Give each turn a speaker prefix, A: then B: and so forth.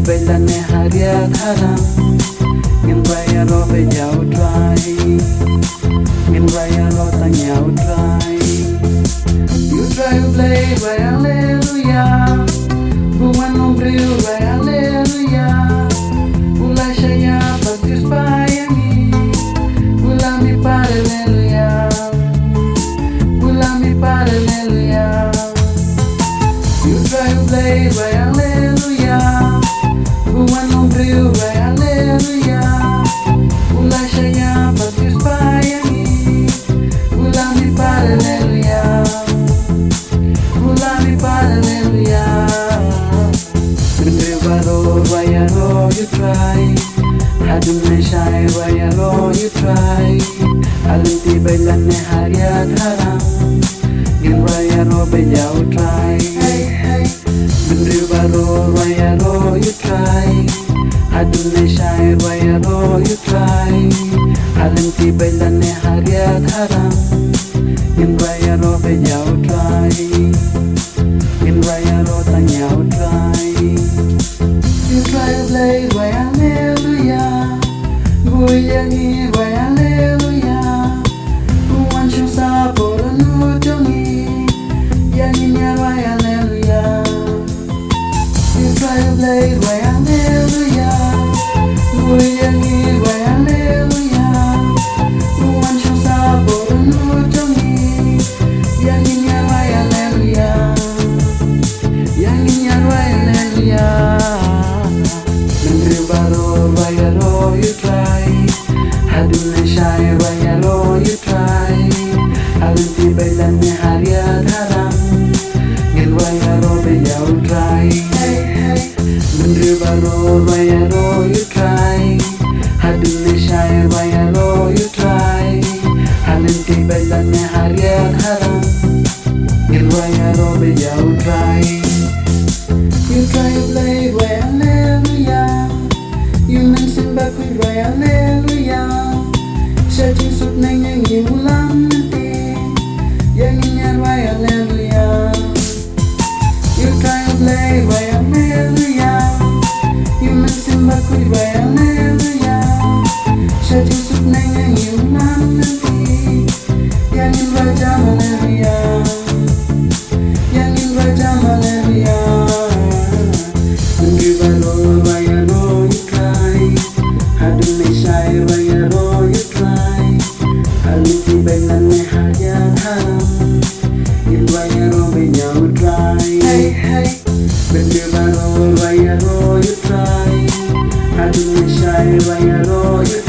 A: bailane haria haram ngin raya ro be jau trai ngin raya ro ta nyau trai you try to play by hallelujah buwan no brilho by hallelujah pula shaya patis payami pula mi para hallelujah pula mi para hallelujah you try to play by hallelujah buwan no brilho by hallelujah pula shaya patis payami pula mi para hallelujah pula mi para hallelujah barabor iaroh you try hadun me shai iaroh you try alanti bailane haria haram ngin iaroh be jau try barabor iaroh you try hadun me shai iaroh you try alanti bailane haria haram ngin iaroh be jau try ngin iaroh ta nyau try you try to play by hallelujah Goyangi by hallelujah Buwan siyang sabor ano jongi Yangin niya by hallelujah you try to play by hallelujah Goyangi by hallelujah Buwan siyang sabor ano jongi Yangin niya by hallelujah Yangin niya by hallelujah barabor iaroh you try hadun me shai iaroh you try alanti bailane haria haram ngin iaroh be jau try barabor iaroh you try hadun me shai iaroh you try alanti bailane haria haram ngin iaroh be jau try you try to play by hallelujah you mention back with Rwai hallelujah searching sut nang yang ulang nanti yang inyan Rwai hallelujah you try to play Rwai hallelujah you mention back with Rwai hallelujah searching sut nang yang ulang nanti yang in Rwai hallelujah yang in Rwai hallelujah barabor iaroh you try hadun me shai iaroh you try alanti bailane haria haram ngin iaroh be jau try barabor iaroh you try hadun me shai iaroh you